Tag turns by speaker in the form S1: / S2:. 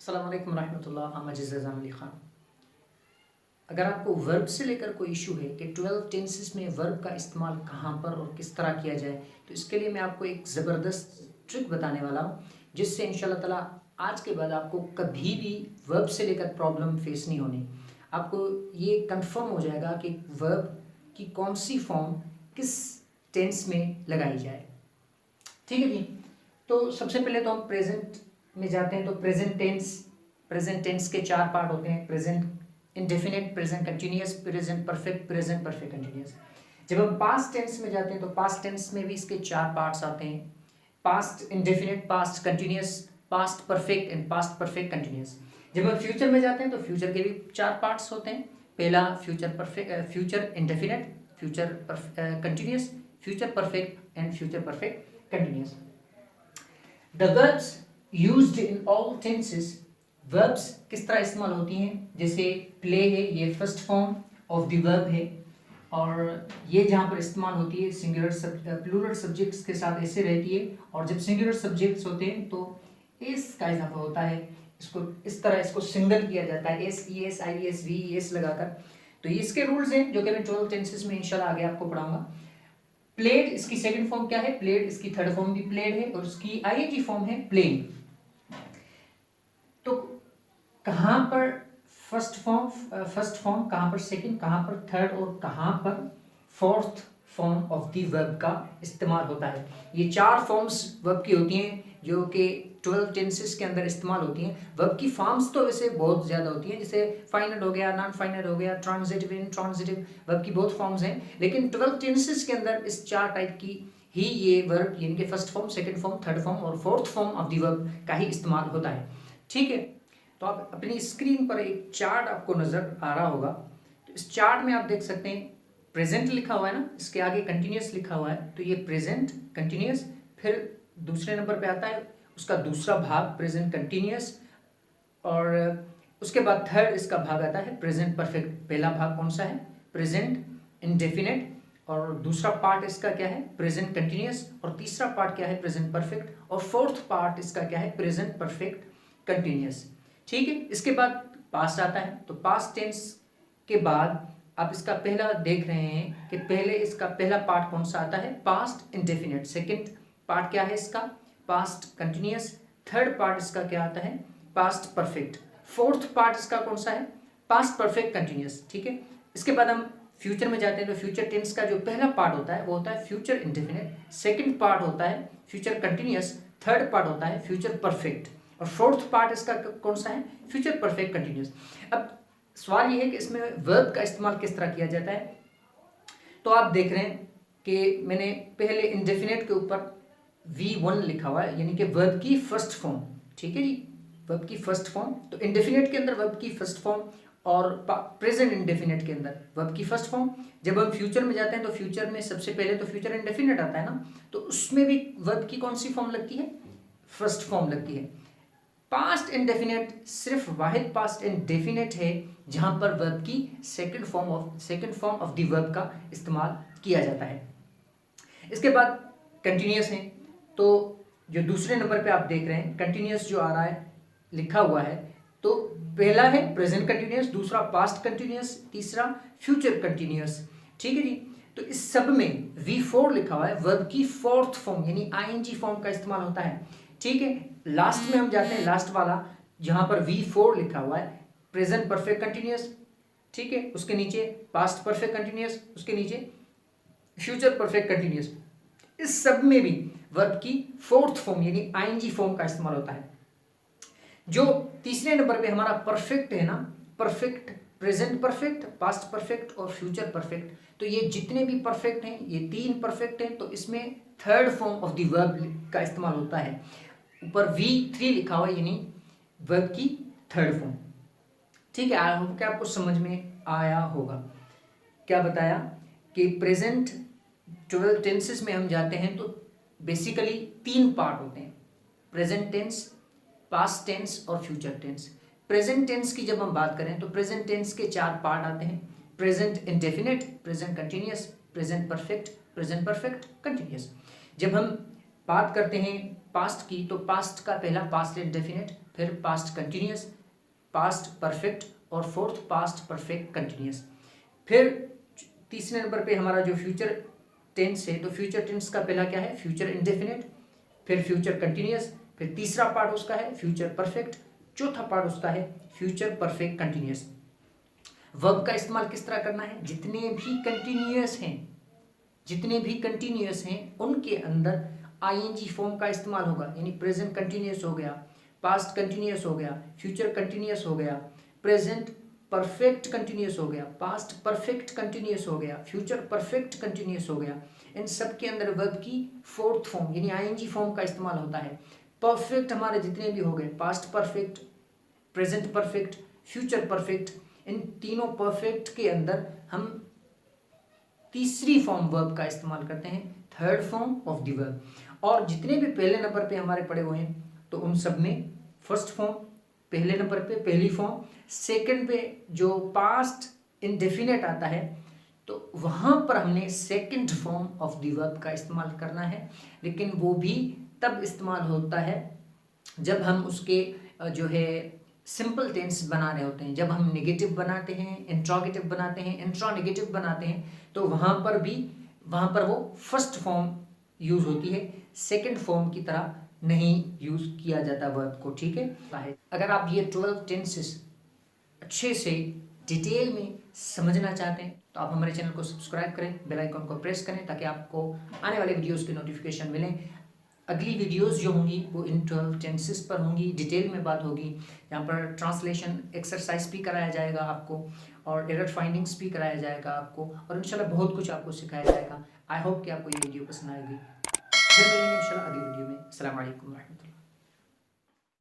S1: अस्सलाम वालेकुम रहमतुल्लाह। I'm अजीज़ रज़ा अली ख़ान। अगर आपको वर्ब से लेकर कोई इशू है कि 12 टेंसेस में वर्ब का इस्तेमाल कहाँ पर और किस तरह किया जाए, तो इसके लिए मैं आपको एक ज़बरदस्त ट्रिक बताने वाला हूँ, जिससे इंशाल्लाह ताला आज के बाद आपको कभी भी वर्ब से लेकर प्रॉब्लम फेस नहीं होनी। आपको ये कंफर्म हो जाएगा कि वर्ब की कौन सी फॉर्म किस टेंस में लगाई जाए। ठीक है जी। तो सबसे पहले तो हम प्रेजेंट में जाते हैं। तो प्रेजेंट टेंस के 4 पार्ट होते हैं: present indefinite, present continuous, present perfect continuous. जब हम पास्ट टेंस में जाते हैं तो पास्ट टेंस में भी इसके 4 पार्ट्स आते हैं: past indefinite, past continuous, past perfect and past perfect continuous. जब हम फ्यूचर में जाते हैं तो फ्यूचर के भी 4 पार्ट्स होते हैं: पहला future indefinite, future continuous, future perfect and future perfect continuous. The verbs used in all tenses, verbs किस तरह इस्तेमाल होती हैं? जैसे play है, ये first form of the verb है, और ये जहाँ पर इस्तेमाल होती है सिंगुलर प्लूरल सब्जेक्ट्स के साथ ऐसे रहती है, और जब सिंगुलर सब्जेक्ट्स होते हैं तो एस का इजाफा होता है। इसको इस तरह इसको सिंगल किया जाता है, S E S I S V S लगाकर। तो ये इसके रूल्स हैं जो कि मैं 12 टेंसेस में इंशाल्लाह आगे आपको पढ़ाऊंगा। प्लेड इसकी सेकंड फॉर्म क्या है? प्लेड। इसकी थर्ड फॉर्म भी प्लेड है, और उसकी आईएनजी फॉर्म है प्लेन। तो कहां पर फर्स्ट फॉर्म, कहां पर सेकंड, कहां पर थर्ड और कहां पर fourth form of the verb का इस्तेमाल होता है? ये 4 फॉर्म्स वर्ब की होती हैं जो कि 12 टेंसेस के अंदर इस्तेमाल होती हैं। वर्ब की फॉर्म्स तो वैसे बहुत ज़्यादा होती हैं, जैसे फाइनल हो गया, नॉन फाइनल हो गया, ट्रांजिटिव, इनट्रांजिटिव, वर्ब की बहुत फॉर्म्स हैं। लेकिन 12 टेंसेस के अंदर इस 4 टाइप की ही ये वर्ब, यानी कि first form, second form, third form और fourth form of the verb का ही इस्तेमाल होता है। ठीक है। तो आप अपनी स्क्रीन पर एक चार्ट आपको नज़र आ रहा होगा। तो इस चार्ट में आप देख सकते हैं प्रेजेंट लिखा हुआ है ना, इसके आगे कंटिन्यूस लिखा हुआ है, तो ये प्रेजेंट कंटिन्यूस। फिर दूसरे नंबर पे आता है उसका दूसरा भाग प्रेजेंट कंटिन्यूस, और उसके बाद थर्ड इसका भाग आता है प्रेजेंट परफेक्ट। पहला भाग कौन सा है? प्रेजेंट इंडेफिनिट, और दूसरा पार्ट इसका क्या है? प्रेजेंट कंटिन्यूस, और तीसरा पार्ट क्या है? प्रेजेंट परफेक्ट, और फोर्थ पार्ट इसका क्या है? Present perfect continuous. ठीक है। इसके बाद पास्ट आता है। तो पास्ट टेंस के बाद आप इसका पहला देख रहे हैं कि पहले इसका पहला पार्ट कौन सा आता है? Past indefinite. सेकंड पार्ट क्या है इसका? Past continuous. थर्ड पार्ट इसका क्या आता है? Past perfect. फोर्थ पार्ट इसका कौन सा है? Past perfect continuous. ठीक है। इसके बाद हम फ्यूचर में जाते हैं। तो फ्यूचर टेंस का जो पहला पार्ट होता है वो होता है फ्यूचर इंडेफिनिट, सेकंड पार्ट होता है फ्यूचर कंटिन्यूअस, थर्ड पार्ट होता है फ्यूचर परफेक्ट, और फोर्थ पार्ट इसका कौन सा है? Future perfect continuous. अब सवाल ये है कि इसमें वर्ब का इस्तेमाल किस तरह किया जाता है। तो आप देख रहे हैं कि मैंने पहले इंडेफिनिट के ऊपर V1 लिखा हुआ है, यानी कि वर्ब की फर्स्ट फॉर्म। ठीक है जी, वर्ब की फर्स्ट फॉर्म। तो इंडेफिनिट के अंदर वर्ब की फर्स्ट फॉर्म, और प्रेजेंट इंडेफिनिट के अंदर वर्ब की फर्स्ट फॉर्म। जब हम फ्यूचर में जाते हैं तो फ्यूचर में सबसे पहले तो फ्यूचर इंडेफिनिट आता है ना, तो उसमें भी वर्ब की कौन सी फॉर्म लगती है? फर्स्ट फॉर्म लगती है। पास्ट इंडेफिनिट सिर्फ वाहिद पास्ट इंडेफिनिट है जहां पर वर्ब की second form of the verb का इस्तेमाल किया जाता है। इसके बाद कंटिन्यूअस है। तो जो दूसरे नंबर पे आप देख रहे हैं कंटिन्यूअस जो आ रहा है लिखा हुआ है, तो पहला है प्रेजेंट कंटिन्यूअस, दूसरा पास्ट कंटिन्यूअस, तीसरा फ्यूचर कंटिन्यूअस। ठीक है जी। तो इस सब में V4 लिखा हुआ है, वर्ब की फोर्थ फॉर्म यानी आईएनजी फॉर्म का इस्तेमाल होता है। ठीक है। लास्ट में हम जाते हैं, लास्ट वाला जहां पर V4 लिखा हुआ है प्रेजेंट परफेक्ट कंटिन्यूअस। ठीक है। उसके नीचे पास्ट परफेक्ट कंटिन्यूअस, उसके नीचे फ्यूचर परफेक्ट कंटिन्यूअस। इस सब में भी वर्ब की फोर्थ फॉर्म यानी आईएनजी फॉर्म का इस्तेमाल होता है। जो तीसरे नंबर पे हमारा परफेक्ट है ना, perfect, present perfect, past perfect और फ्यूचर परफेक्ट, तो ये जितने भी परफेक्ट हैं, ये 3 परफेक्ट हैं, तो इसमें third form of the verb का इस्तेमाल होता है। ऊपर V3 लिखा हुआ यानी वर्ब की थर्ड फॉर्म। ठीक है। आई होप कि आपको समझ में आया होगा। क्या बताया कि प्रेजेंट 12 टेंसेस में हम जाते हैं तो बेसिकली 3 पार्ट होते हैं: प्रेजेंट टेंस, पास्ट टेंस और फ्यूचर टेंस। प्रेजेंट टेंस की जब हम बात करें तो प्रेजेंट टेंस के 4 पार्ट आते हैं: present indefinite, present continuous, present perfect continuous. जब हम बात करते हैं पास्ट की, तो पास्ट का पहला पास्ट इंडेफिनिट, फिर पास्ट कंटिन्यूस, पास्ट परफेक्ट और फोर्थ पास्ट परफेक्ट कंटिन्यूस। फिर तीसरे नंबर पे हमारा जो फ्यूचर टेंस है, तो फ्यूचर टेंस का पहला क्या है, फ्यूचर इंडेफिनिट, फिर फ्यूचर कंटिन्यूस, फिर तीसरा पार्ट उसका है फ्यूचर परफेक्ट, चौथा पार्ट उसका है फ्यूचर परफेक्ट कंटिन्यूस। वर्ब का इस्तेमाल किस तरह करना है, जितने भी कंटिन्यूस हैं उनके अंदर आईएनजी फॉर्म का इस्तेमाल होगा, यानी प्रेजेंट कंटिन्यूस हो गया, पास्ट कंटिन्यूस हो गया, फ्यूचर कंटिन्यूस हो गया, प्रेजेंट परफेक्ट कंटिन्यूस हो गया, पास्ट परफेक्ट कंटिन्यूस हो गया, फ्यूचर परफेक्ट कंटिन्यूस हो गया। इन सब के अंदर वर्ब की फोर्थ फॉर्म यानी आईएनजी फॉर्म का इस्तेमाल होता है। परफेक्ट हमारे जितने भी हो गए, past perfect, present perfect, future perfect, इन तीनों परफेक्ट के अंदर हम तीसरी फॉर्म वर्ब का इस्तेमाल करते हैं, third form of the verb. और जितने भी पहले नंबर पे हमारे पड़े हुए हैं तो उन सब में फर्स्ट फॉर्म पहले नंबर पे पहली फॉर्म, सेकंड पे जो पास्ट इंडेफिनिट आता है तो वहाँ पर हमने second form of the verb का इस्तेमाल करना है, लेकिन वो भी तब इस्तेमाल होता है जब हम उसके जो है सिंपल टेंस बना रहे होते हैं। जब हम नेगेटिव बनाते हैं, इंट्रोगेटिव बनाते हैं, इंट्रोनेगेटिव बनाते हैं, तो वहाँ पर वो फर्स्ट फॉर्म यूज होती है, सेकंड फॉर्म की तरह नहीं यूज किया जाता वर्ब को, ठीक है। अगर आप ये 12 टेंसेस अच्छे से डिटेल में समझना चाहते हैं तो आप हमारे चैनल को सब्सक्राइब करें, बेल आइकन को प्रेस करें ताकि आपको आने वाले वीडियोस की नोटिफिकेशन मिलें। अगली वीडियोस जो होंगी वो इन 12 टेंसेस पर होंगी, डिटेल में बात होगी। यहाँ पर ट्रांसलेशन एक्सरसाइज भी कराया जाएगा आपको और एरर फाइंडिंग्स भी कराया जाएगा आपको, और इंशाल्लाह बहुत कुछ आपको सिखाया जाएगा। आई होप कि आपको ये वीडियो पसंद आएगी। फिर मिलेंगे इंशाल्लाह अगली वीडियो में। अस्सलाम वालेकुम रहमतुल्लाह।